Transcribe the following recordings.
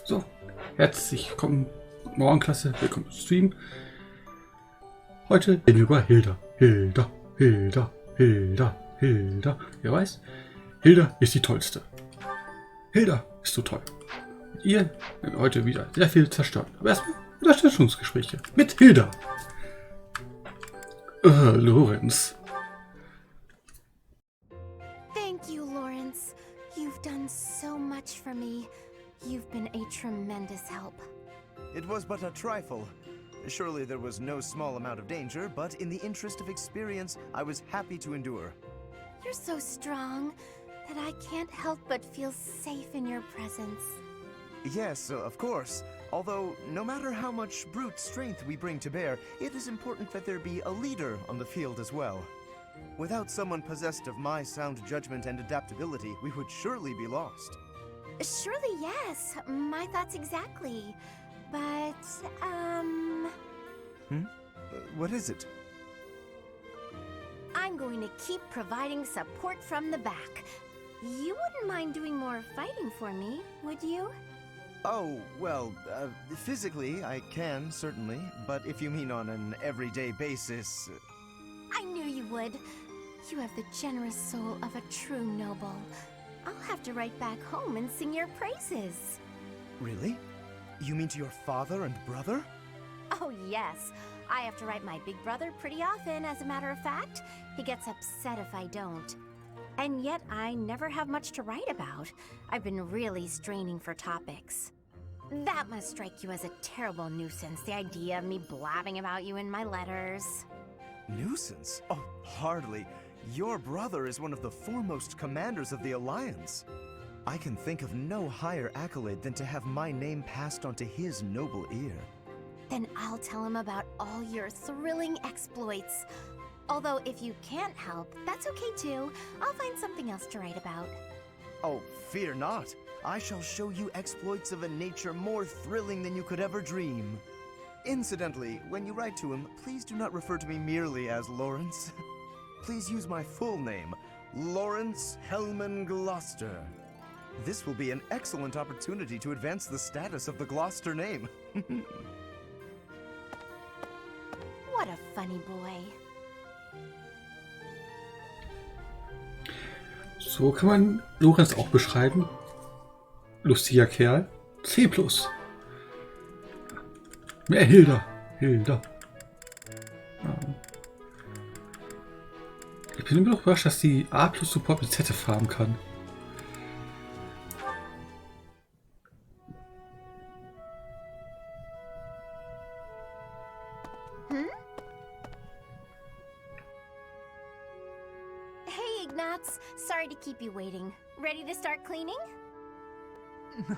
So, herzlich willkommen, guten Morgen Klasse, willkommen im Stream. Heute reden wir über Hilda. Hilda. Wer weiß? Hilda ist die tollste. Hilda ist so toll. Mit ihr werden wir heute wieder sehr viel zerstören. Aber erstmal Unterstützungsgespräche mit Hilda. Lorenz. Thank you, Lawrence. You've done so much for me. You've been a tremendous help. It was but a trifle. Surely there was no small amount of danger, but in the interest of experience, I was happy to endure. You're so strong that I can't help but feel safe in your presence. Yes, of course. Although, no matter how much brute strength we bring to bear, it is important that there be a leader on the field as well. Without someone possessed of my sound judgment and adaptability, we would surely be lost. Surely, yes. My thoughts exactly. But, What is it? I'm going to keep providing support from the back. You wouldn't mind doing more fighting for me, would you? Oh, well, physically I can, certainly. But if you mean on an everyday basis... I knew you would. You have the generous soul of a true noble. I'll have to write back home and sing your praises. Really? You mean to your father and brother? Oh, yes. I have to write my big brother pretty often, as a matter of fact. He gets upset if I don't. And yet, I never have much to write about. I've been really straining for topics. That must strike you as a terrible nuisance, the idea of me blabbing about you in my letters. Nuisance? Oh, hardly. Your brother is one of the foremost commanders of the Alliance. I can think of no higher accolade than to have my name passed on to his noble ear. Then I'll tell him about all your thrilling exploits. Although if you can't help, that's okay too. I'll find something else to write about. Oh, fear not. I shall show you exploits of a nature more thrilling than you could ever dream. Incidentally, when you write to him, please do not refer to me merely as Lawrence. Please use my full name, Lawrence Hellman Gloucester. This will be an excellent opportunity to advance the status of the Gloucester name. What a funny boy. So kann man Lorenz auch beschreiben. Lustiger Kerl. C+. Mehr Hilda. Ich bin immer noch überrascht, dass die A+ Support mit Z haben kann. Hey, Ignatz. Sorry to keep you waiting. Ready to start cleaning?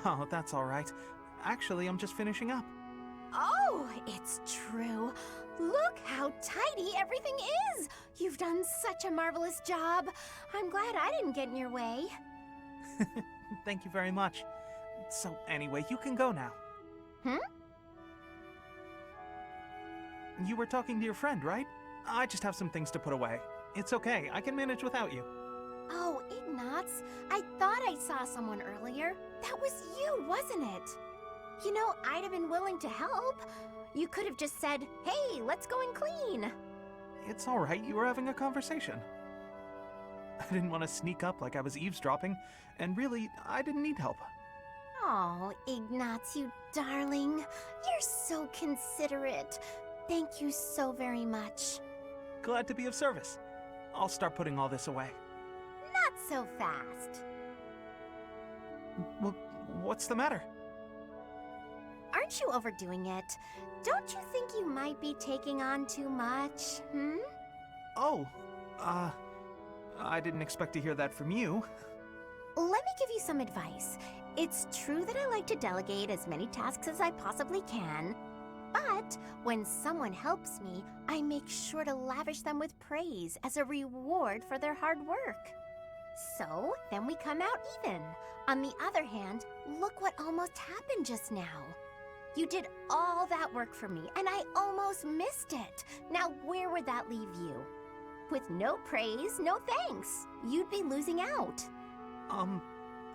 No, that's all right. Actually, I'm just finishing up. Oh, it's true. Look how tidy everything is. You've done such a marvelous job. I'm glad I didn't get in your way. Thank you very much. So anyway, you can go now. You were talking to your friend, right? I just have some things to put away. It's okay, I can manage without you. Oh, Ignatz, I thought I saw someone earlier. That was you, wasn't it? You know, I'd have been willing to help. You could have just said, hey, let's go and clean. It's all right, you were having a conversation. I didn't want to sneak up like I was eavesdropping, and really, I didn't need help. Oh, Ignatz, you darling. You're so considerate. Thank you so very much. Glad to be of service. I'll start putting all this away. Not so fast. Well, what's the matter? Aren't you overdoing it? Don't you think you might be taking on too much, Oh, I didn't expect to hear that from you. Let me give you some advice. It's true that I like to delegate as many tasks as I possibly can, but when someone helps me, I make sure to lavish them with praise as a reward for their hard work. So, then we come out even. On the other hand, look what almost happened just now. You did all that work for me, and I almost missed it. Now, where would that leave you? With no praise, no thanks. You'd be losing out.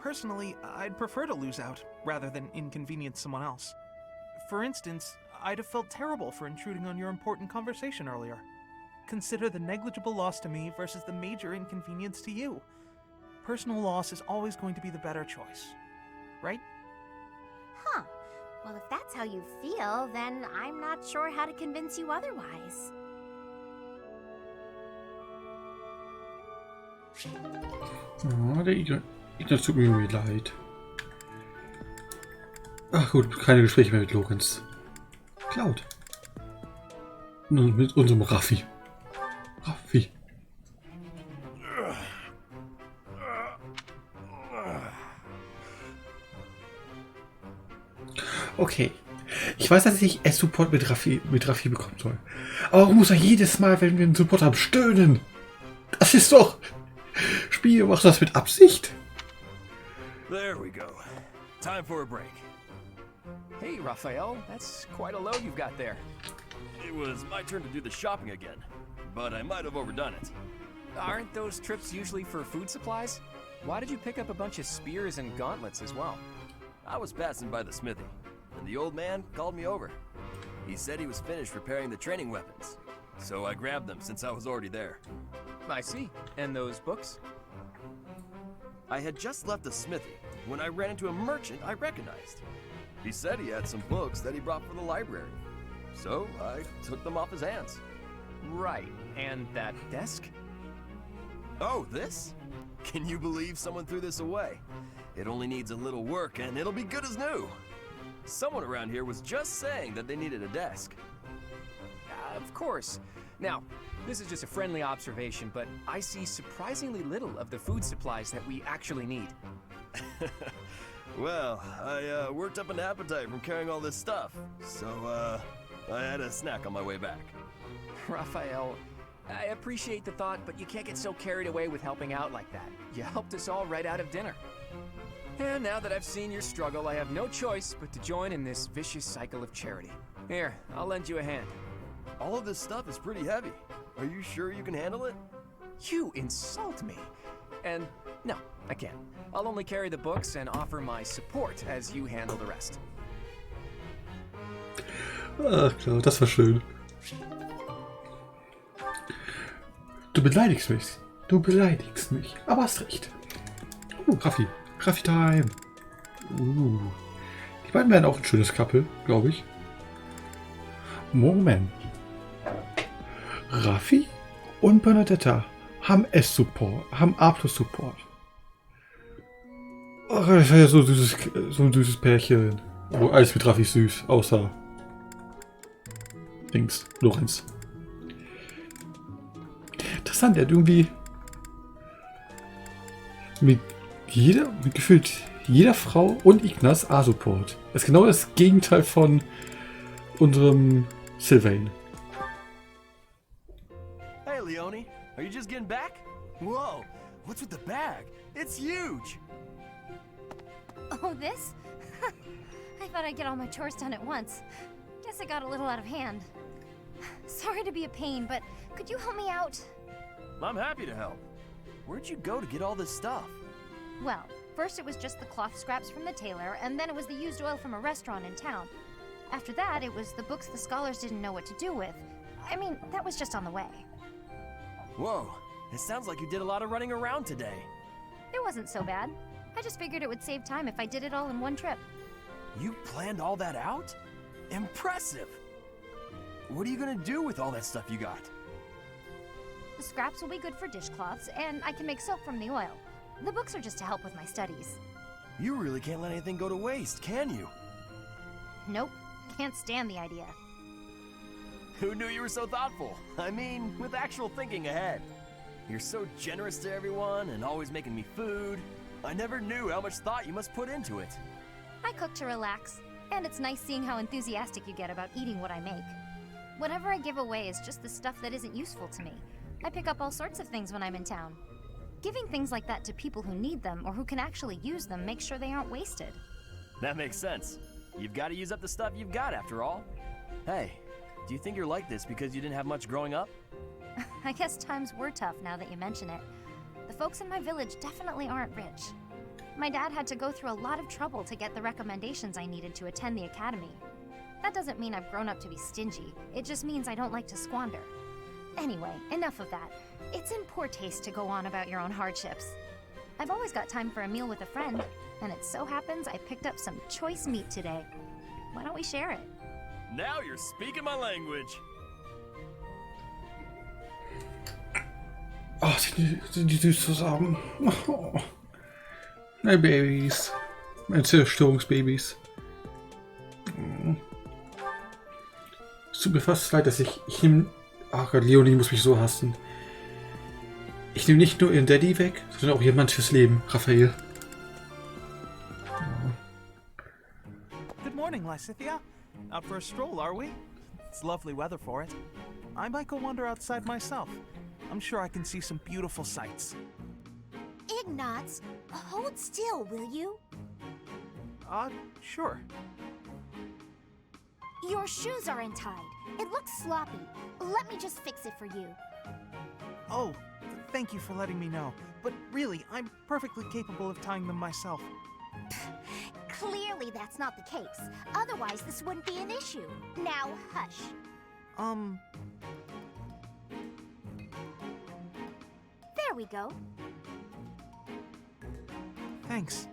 personally, I'd prefer to lose out rather than inconvenience someone else. For instance, I'd have felt terrible for intruding on your important conversation earlier. Consider the negligible loss to me versus the major inconvenience to you. Personal loss is always going to be the better choice, right? Huh. Well, if that's how you feel, then I'm not sure how to convince you otherwise. Oh, der Ignaz tut mir irgendwie leid. Ach gut, keine Gespräche mehr mit Lorenz. Cloud. Nun mit unserem Raffi. Raffi. Okay. Ich weiß, dass ich S-Support mit Raffi bekommen soll. Aber warum muss er jedes Mal, wenn wir einen Support haben, stöhnen? Das ist doch... Spiel, machst du das mit Absicht? There we go. Time for a break. Hey, Raphael, that's quite a load you've got there. It was my turn to do the shopping again, but I might have overdone it. Aren't those trips usually for food supplies? Why did you pick up a bunch of spears and gauntlets as well? I was passing by the smithy, and the old man called me over. He said he was finished repairing the training weapons, so I grabbed them since I was already there. I see. And those books? I had just left the smithy when I ran into a merchant I recognized. He said he had some books that he brought for the library, so I took them off his hands. Right. And that desk? Oh, this? Can you believe someone threw this away? It only needs a little work and it'll be good as new. Someone around here was just saying that they needed a desk. Of course. Now, this is just a friendly observation, but I see surprisingly little of the food supplies that we actually need. Well, I worked up an appetite from carrying all this stuff, so I had a snack on my way back. Raphael, I appreciate the thought, but you can't get so carried away with helping out like that. You helped us all right out of dinner. And now that I've seen your struggle, I have no choice but to join in this vicious cycle of charity. Here, I'll lend you a hand. All of this stuff is pretty heavy. Are you sure you can handle it? You insult me. And no, I can't. I'll only carry the books and offer my support as you handle the rest. Ach klar, das war schön. Du beleidigst mich. Du beleidigst mich. Aber hast recht. Raffi. Raffi-Time. Die beiden werden auch ein schönes Couple, glaube ich. Moment. Raffi und Bernadetta haben S-Support, haben A+-Support. Ach, das war ja so ein süßes Pärchen. Oh, alles mit Raffi süß, außer Dings, Lorenz. Interessant, er hat irgendwie mit gefühlt jeder Frau und Ignaz A-Support. Das ist genau das Gegenteil von unserem Sylvain. Hey, Leonie, are you just getting back? Whoa, what's with the bag? It's huge! Oh, this? I thought I'd get all my chores done at once. Guess I got a little out of hand. Sorry to be a pain, but could you help me out? I'm happy to help. Where'd you go to get all this stuff? Well, first it was just the cloth scraps from the tailor, and then it was the used oil from a restaurant in town. After that, it was the books the scholars didn't know what to do with. I mean, that was just on the way. Whoa, it sounds like you did a lot of running around today. It wasn't so bad. I just figured it would save time if I did it all in one trip. You planned all that out? Impressive! What are you gonna do with all that stuff you got? The scraps will be good for dishcloths, and I can make soap from the oil. The books are just to help with my studies. You really can't let anything go to waste, can you? Nope, can't stand the idea. Who knew you were so thoughtful? I mean, with actual thinking ahead. You're so generous to everyone and always making me food. I never knew how much thought you must put into it. I cook to relax, and it's nice seeing how enthusiastic you get about eating what I make. Whatever I give away is just the stuff that isn't useful to me. I pick up all sorts of things when I'm in town. Giving things like that to people who need them or who can actually use them makes sure they aren't wasted. That makes sense. You've got to use up the stuff you've got after all. Hey, do you think you're like this because you didn't have much growing up? I guess times were tough now that you mention it. The folks in my village definitely aren't rich. My dad had to go through a lot of trouble to get the recommendations I needed to attend the academy. That doesn't mean I've grown up to be stingy. It just means I don't like to squander. Anyway, enough of that. It's in poor taste to go on about your own hardships. I've always got time for a meal with a friend, and it so happens I picked up some choice meat today. Why don't we share it? Now you're speaking my language. Oh, sind die süß zusammen. Oh. Meine Babys. Meine Zerstörungsbabys. Oh. Es tut mir fast leid, dass ich nehme... Ach Gott, Leonie muss mich so hassen. Ich nehme nicht nur ihren Daddy weg, sondern auch ihr Mann fürs Leben, Raphael. Good morning, Lysithia. Out for a stroll, are we? It's lovely weather for it. I might go wander outside myself. I'm sure I can see some beautiful sights. Ignatz, hold still, will you? Sure. Your shoes are untied. It looks sloppy. Let me just fix it for you. Oh, thank you for letting me know. But really, I'm perfectly capable of tying them myself. Clearly that's not the case. Otherwise, this wouldn't be an issue. Now, hush. There we go. Thanks.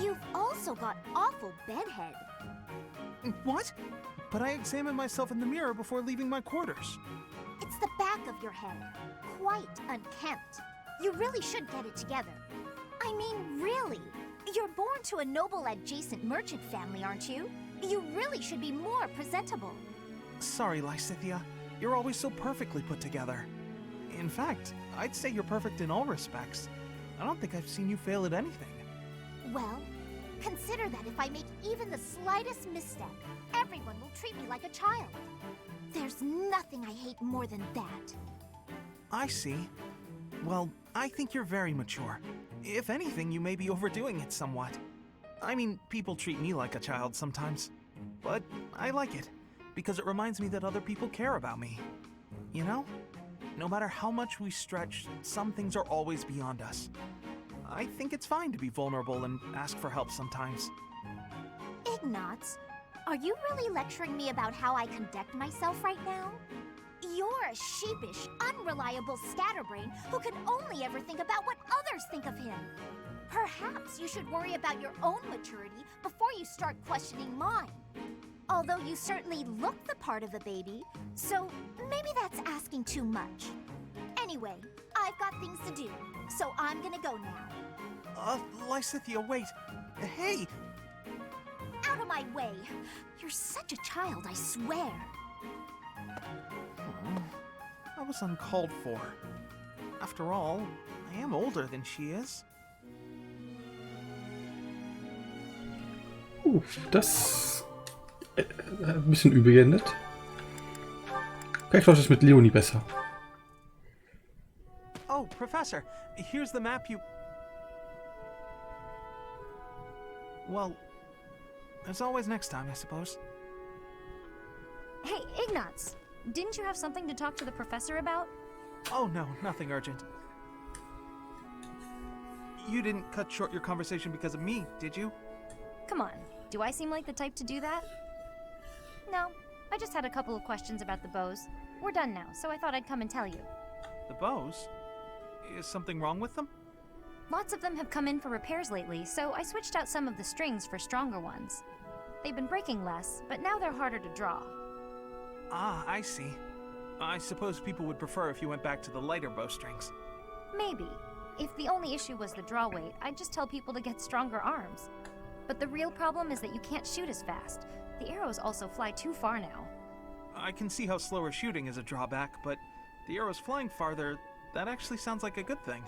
You've also got awful bedhead. What? But I examined myself in the mirror before leaving my quarters. It's the back of your head. Quite unkempt. You really should get it together. I mean, really. You're born to a noble adjacent merchant family, aren't you? You really should be more presentable. Sorry, Lysithia. You're always so perfectly put together. In fact, I'd say you're perfect in all respects. I don't think I've seen you fail at anything. Well, consider that if I make even the slightest misstep, everyone will treat me like a child. There's nothing I hate more than that. I see. Well, I think you're very mature. If anything, you may be overdoing it somewhat. I mean, people treat me like a child sometimes. But I like it, because it reminds me that other people care about me. You know? No matter how much we stretch, some things are always beyond us. I think it's fine to be vulnerable and ask for help sometimes. Ignatz, are you really lecturing me about how I conduct myself right now? You're a sheepish, unreliable scatterbrain who can only ever think about what others think of him. Perhaps you should worry about your own maturity before you start questioning mine. Although you certainly look the part of a baby, so maybe that's asking too much. Anyway, I've got things to do, so I'm gonna go now. Lysithia, wait. Hey! Out of my way! You're such a child, I swear. That was uncalled for. After all, I am older than she is. Das ein bisschen übel geendet. Vielleicht läuft es mit Leonie besser. Oh, Professor, here's the map you... Well, there's always next time, I suppose. Hey, Ignatz! Didn't you have something to talk to the professor about? Oh no, nothing urgent. You didn't cut short your conversation because of me, did you? Come on, do I seem like the type to do that? No, I just had a couple of questions about the bows. We're done now, so I thought I'd come and tell you. The bows? Is something wrong with them? Lots of them have come in for repairs lately, so I switched out some of the strings for stronger ones. They've been breaking less, but now they're harder to draw. Ah, I see. I suppose people would prefer if you went back to the lighter bowstrings. Maybe. If the only issue was the draw weight, I'd just tell people to get stronger arms. But the real problem is that you can't shoot as fast. The arrows also fly too far now. I can see how slower shooting is a drawback, but the arrows flying farther, that actually sounds like a good thing.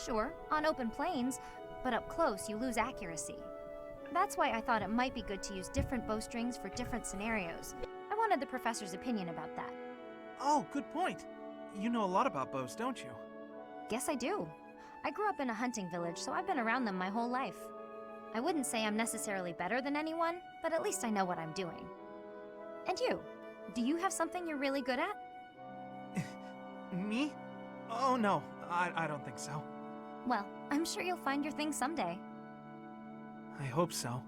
Sure, on open plains, but up close you lose accuracy. That's why I thought it might be good to use different bowstrings for different scenarios. I wanted the professor's opinion about that. Oh, good point. You know a lot about bows, don't you? Guess I do. I grew up in a hunting village, so I've been around them my whole life. I wouldn't say I'm necessarily better than anyone, but at least I know what I'm doing. And you? Do you have something you're really good at? Me? Oh no, I don't think so. Well, I'm sure you'll find your thing someday. I hope so.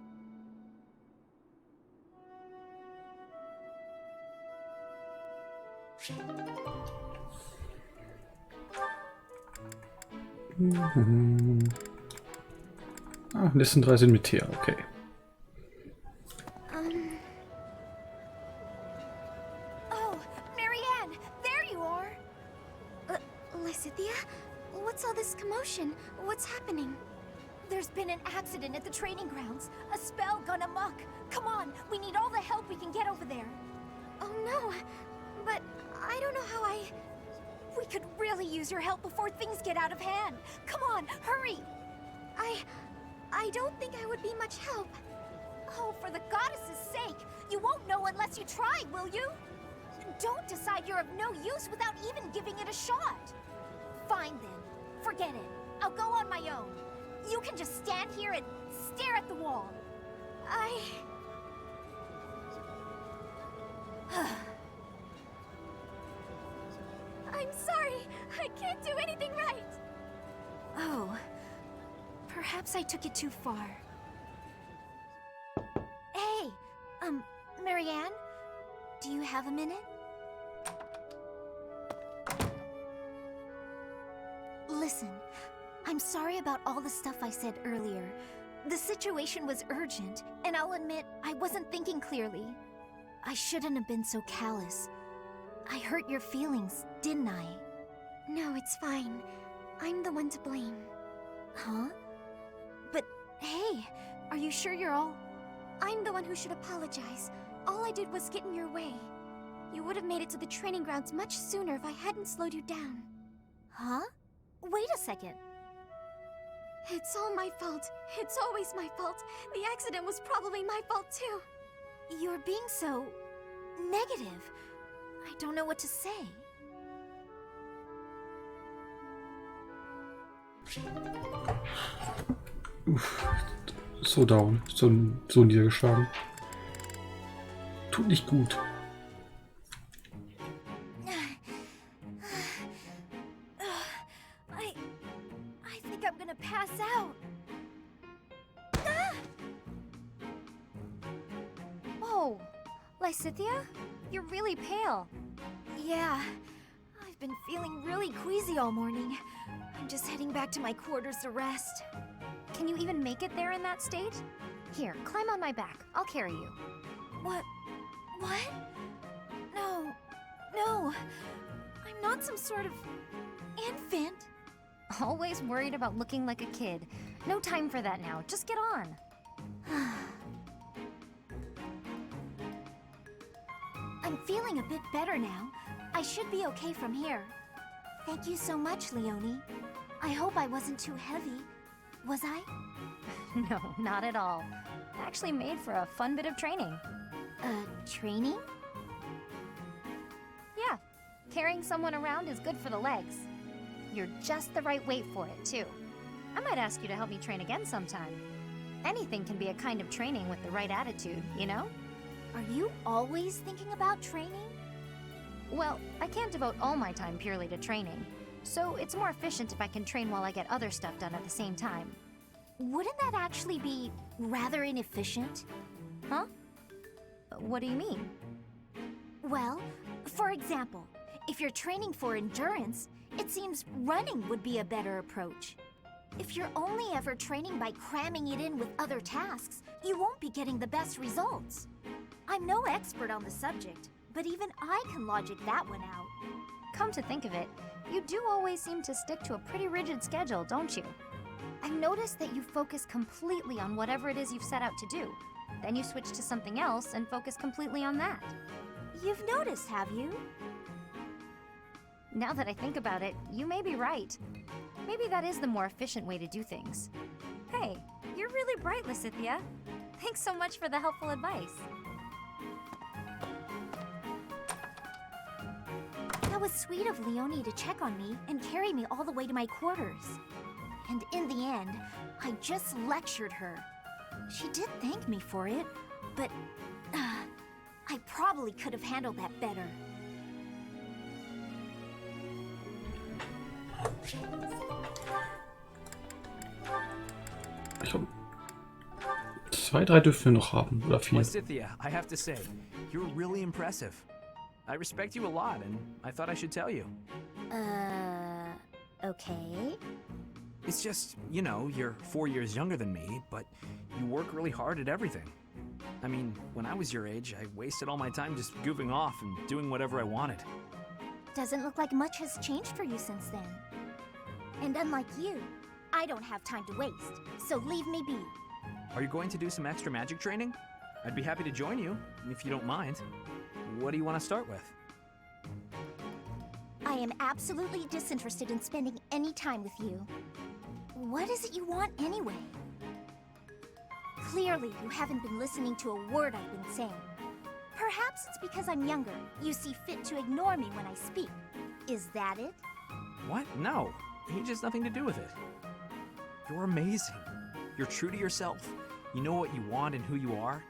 Ah, letzten 3 sind mit Thea, okay. Oh, Marianne, there you are. Lysithia, what's all this commotion? What's happening? There's been an accident at the training grounds. A spell gone amok. Come on, we need all the help we can get over there. Oh no, but I don't know how We could really use your help before things get out of hand. Come on, hurry! I don't think I would be much help. Oh, for the goddess's sake! You won't know unless you try, will you? Don't decide you're of no use without even giving it a shot. Fine then. Forget it. I'll go on my own. You can just stand here and stare at the wall. I'm sorry. I can't do anything right. Oh. Perhaps I took it too far. Hey! Marianne? Do you have a minute? Listen, I'm sorry about all the stuff I said earlier. The situation was urgent, and I'll admit I wasn't thinking clearly. I shouldn't have been so callous. I hurt your feelings, didn't I? No, it's fine. I'm the one to blame. Huh? But hey, are you sure you're all... I'm the one who should apologize. All I did was get in your way. You would have made it to the training grounds much sooner if I hadn't slowed you down. Huh? Wait a second. It's all my fault. It's always my fault. The accident was probably my fault too. You're being so... negative. I don't know what to say. Uff, so down, so niedergeschlagen. Tut nicht gut. I think I'm gonna pass out. Oh, Lysithia? You're really pale. Yeah, I've been feeling really queasy all morning. I'm just heading back to my quarters to rest. Can you even make it there in that state? Here, climb on my back. I'll carry you. What? No. I'm not some sort of infant. Always worried about looking like a kid. No time for that now. Just get on. I'm feeling a bit better now. I should be okay from here. Thank you so much, Leonie. I hope I wasn't too heavy. Was I? No, not at all. Actually made for a fun bit of training. Training? Yeah, carrying someone around is good for the legs. You're just the right weight for it, too. I might ask you to help me train again sometime. Anything can be a kind of training with the right attitude, you know? Are you always thinking about training? Well, I can't devote all my time purely to training, so it's more efficient if I can train while I get other stuff done at the same time. Wouldn't that actually be rather inefficient? Huh? What do you mean? Well, for example, if you're training for endurance, it seems running would be a better approach. If you're only ever training by cramming it in with other tasks, you won't be getting the best results. I'm no expert on the subject, but even I can logic that one out. Come to think of it, you do always seem to stick to a pretty rigid schedule, don't you? I've noticed that you focus completely on whatever it is you've set out to do. Then you switch to something else and focus completely on that. You've noticed, have you? Now that I think about it, you may be right. Maybe that is the more efficient way to do things. Hey, you're really bright, Lysithia. Thanks so much for the helpful advice. That was sweet of Leonie to check on me and carry me all the way to my quarters. And in the end, I just lectured her. She did thank me for it, but I probably could have handled that better. Ich glaube, 2, 3 dürfen wir noch haben. Oder 4. Cynthia, I have to say, you're really impressive. I respect you a lot, and I thought I should tell you. Okay. It's just, you know, you're 4 years younger than me, but you work really hard at everything. I mean, when I was your age, I wasted all my time just goofing off and doing whatever I wanted. Doesn't look like much has changed for you since then. And unlike you, I don't have time to waste, so leave me be. Are you going to do some extra magic training? I'd be happy to join you, if you don't mind. What do you want to start with? I am absolutely disinterested in spending any time with you. What is it you want anyway? Clearly, you haven't been listening to a word I've been saying. Perhaps it's because I'm younger. You see fit to ignore me when I speak. Is that it? What? No. Age has nothing to do with it. You're amazing. You're true to yourself. You know what you want and who you are.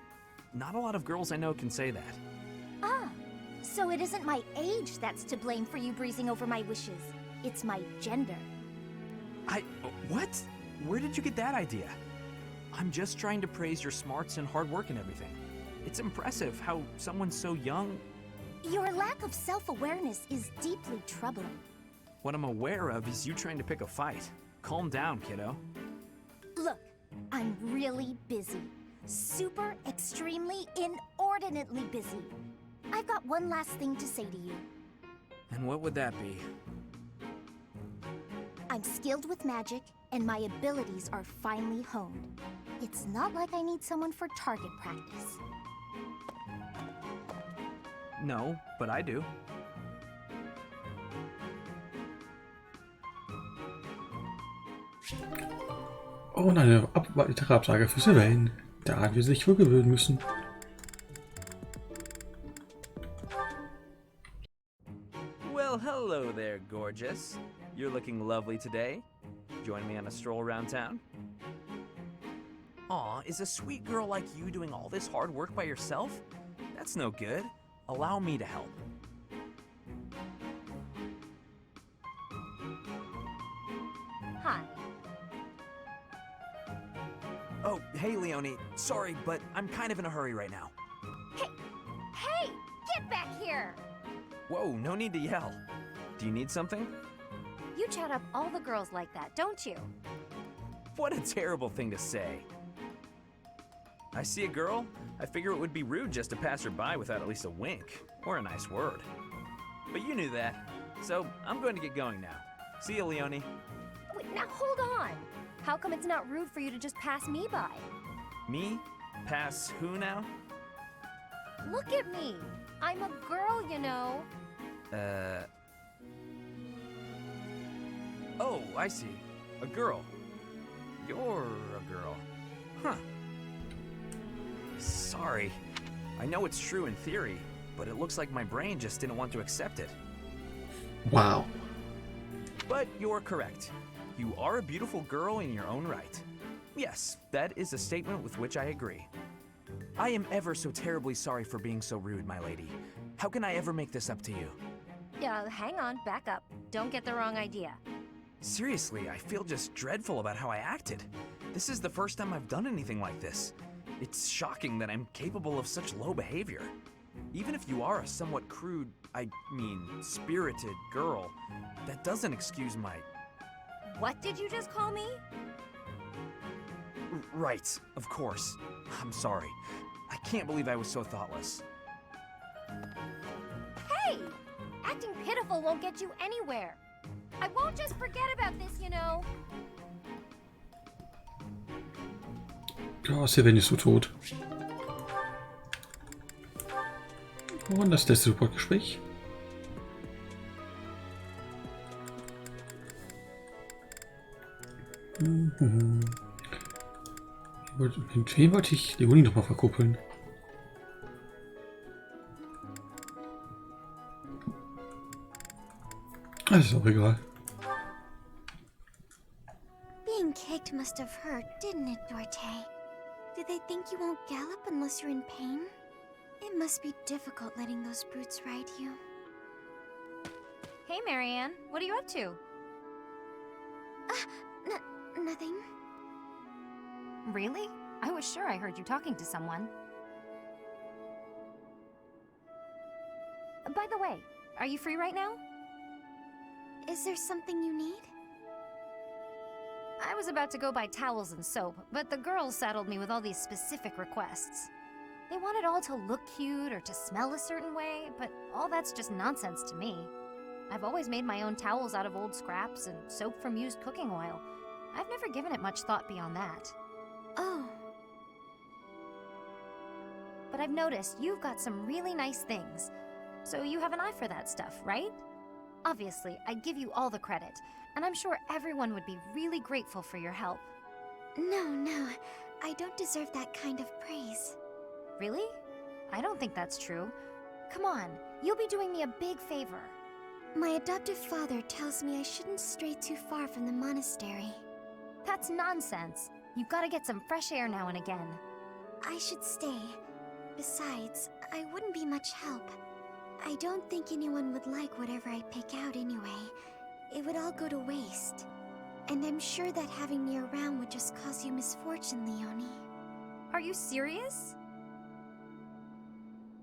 Not a lot of girls I know can say that. Ah, so it isn't my age that's to blame for you breezing over my wishes. It's my gender. What? Where did you get that idea? I'm just trying to praise your smarts and hard work and everything. It's impressive how someone so young... Your lack of self-awareness is deeply troubling. What I'm aware of is you trying to pick a fight. Calm down, kiddo. Look, I'm really busy. Super, extremely, inordinately busy. I've got one last thing to say to you. And what would that be? I'm skilled with magic, and my abilities are finely honed. It's not like I need someone for target practice. No, but I do. Und eine weitere Absage für Sylvain. Da wir sich wohl gewöhnen müssen. Well, hello there, gorgeous. You're looking lovely today. Join me on a stroll around town? Aw, is a sweet girl like you doing all this hard work by yourself? That's no good. Allow me to help. Hi. Oh, hey, Leonie. Sorry, but I'm kind of in a hurry right now. Hey! Get back here! Whoa, no need to yell. Do you need something? You chat up all the girls like that, don't you? What a terrible thing to say. I see a girl, I figure it would be rude just to pass her by without at least a wink, or a nice word. But you knew that, so I'm going to get going now. See you, Leonie. Wait, now hold on! How come it's not rude for you to just pass me by? Me? Pass who now? Look at me! I'm a girl, you know. Oh, I see. A girl. You're a girl. Huh. Sorry. I know it's true in theory, but it looks like my brain just didn't want to accept it. Wow. But you're correct. You are a beautiful girl in your own right. Yes, that is a statement with which I agree. I am ever so terribly sorry for being so rude, my lady. How can I ever make this up to you? Hang on, back up. Don't get the wrong idea. Seriously, I feel just dreadful about how I acted. This is the first time I've done anything like this. It's shocking that I'm capable of such low behavior. Even if you are a somewhat crude, spirited girl, that doesn't excuse my... What did you just call me? Right, of course. I'm sorry. I can't believe I was so thoughtless. Hey! Acting pitiful won't get you anywhere. I won't just forget about this, you know. Ja, Sylvain ist so tot. Und das letzte Supportgespräch. Mit wem wollte ich Leonie nochmal verkuppeln? Das ist auch egal. Being kicked must have hurt, didn't it, Dorte? Do they think you won't gallop unless you're in pain? It must be difficult letting those brutes ride you. Hey, Marianne. What are you up to? Nothing. Really? I was sure I heard you talking to someone. By the way, are you free right now? Is there something you need? I was about to go buy towels and soap, but the girls saddled me with all these specific requests. They want it all to look cute or to smell a certain way, but all that's just nonsense to me. I've always made my own towels out of old scraps and soap from used cooking oil. I've never given it much thought beyond that. Oh. But I've noticed you've got some really nice things. So you have an eye for that stuff, right? Obviously, I give you all the credit, and I'm sure everyone would be really grateful for your help. No, I don't deserve that kind of praise. Really? I don't think that's true. Come on, you'll be doing me a big favor. My adoptive father tells me I shouldn't stray too far from the monastery. That's nonsense. You've got to get some fresh air now and again. I should stay. Besides, I wouldn't be much help. I don't think anyone would like whatever I pick out anyway. It would all go to waste. And I'm sure that having me around would just cause you misfortune, Leonie. Are you serious?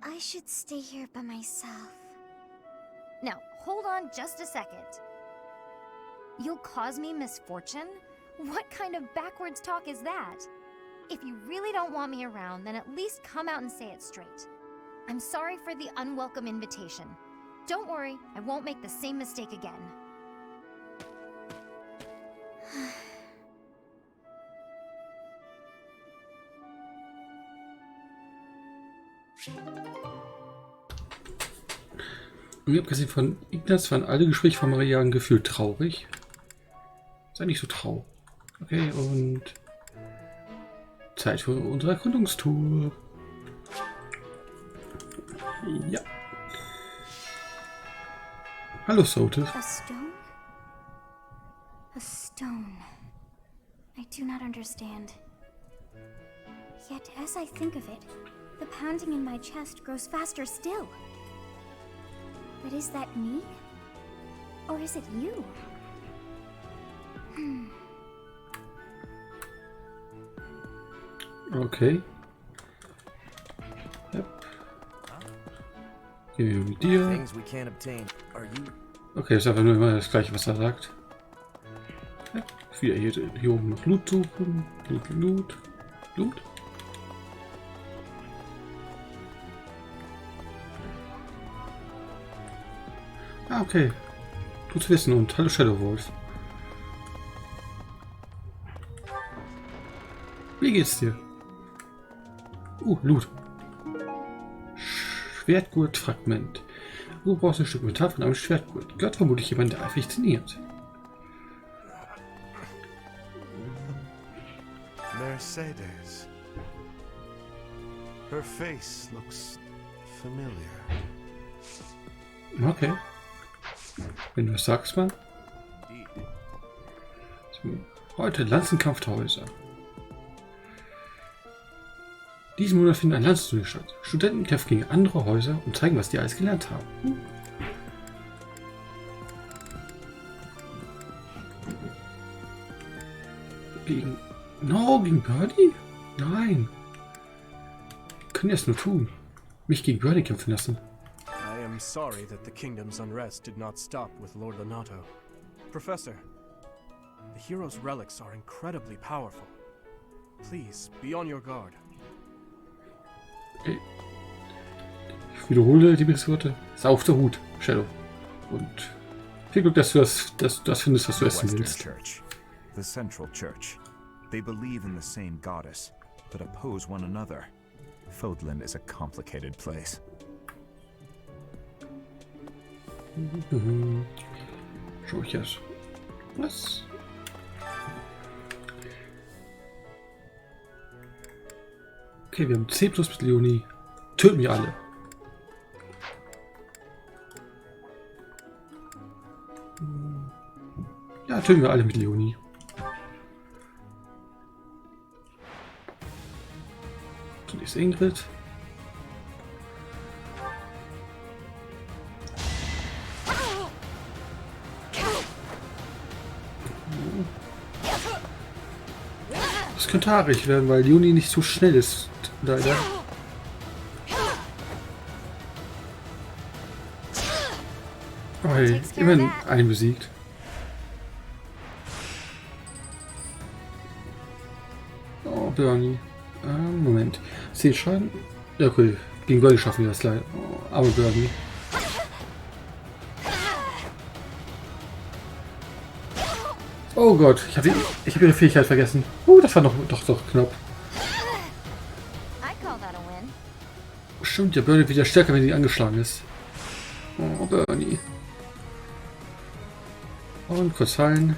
I should stay here by myself. Now, hold on just a second. You'll cause me misfortune? What kind of backwards talk is that? If you really don't want me around, then at least come out and say it straight. I'm sorry for the unwelcome invitation. Don't worry, I won't make the same mistake again. Und abgesehen von Ignaz waren alle Gespräche von Marianne gefühlt traurig. Sei nicht so traurig. Okay, und Zeit für unsere Erkundungstour. Ja. Hallo, Sotis. A stone? A stone. I do not understand. Yet as I think of it, the pounding in my chest grows faster still. But is that me? Or is it you? Okay. Yep. Gehen wir mit dir. Things we can't obtain. Are you? Okay, ist einfach nur immer das gleiche, was er sagt. Ja, wieder hier oben noch Loot suchen. Loot. Ah, okay. Gut wissen und hallo Shadow Wolf. Wie geht's dir? Loot. Schwertgurt-Fragment. Du brauchst ein Stück Metall von einem Schwertgurt. Gehört vermutlich jemand, der eifrig trainiert. Mercedes. Her face looks familiar. Okay. Wenn du es sagst, Mann. So, heute Lanzenkampf der Häuser. Diesen Monat findet ein Lanzenturnier statt. Studenten kämpfen gegen andere Häuser und zeigen, was die alles gelernt haben. Gegen Birdie? Nein. Wir können es nur tun. Mich gegen Birdie kämpfen lassen. I am sorry that the kingdom's unrest did not stop with Lord Lonato. Professor, the hero's relics are incredibly powerful. Please, be on your guard. Okay. Ich wiederhole die Missworte. Sei auf der Hut, Shadow. Und viel Glück, dass du das findest, was du essen Western willst. Church, the Central Church. They believe in the same goddess, but oppose one another. Fodland is a complicated place. Schau ich erst. Was? Okay, wir haben C+ mit Leonie. Töten wir alle. Ja, töten wir alle mit Leonie. Zunächst Ingrid. Das könnte haarig werden, weil Juni nicht so schnell ist. Leider. Oh, hey, immerhin einen besiegt. Oh, Bernie. Moment. Schaden? Ja, cool. Gegen Bernie schaffen wir das leider. Oh, aber Bernie. Oh Gott, ich habe ihre Fähigkeit vergessen. Das war doch knapp. Stimmt, der Bernie wird wieder stärker, wenn sie angeschlagen ist. Oh, Bernie. Und kurz heilen.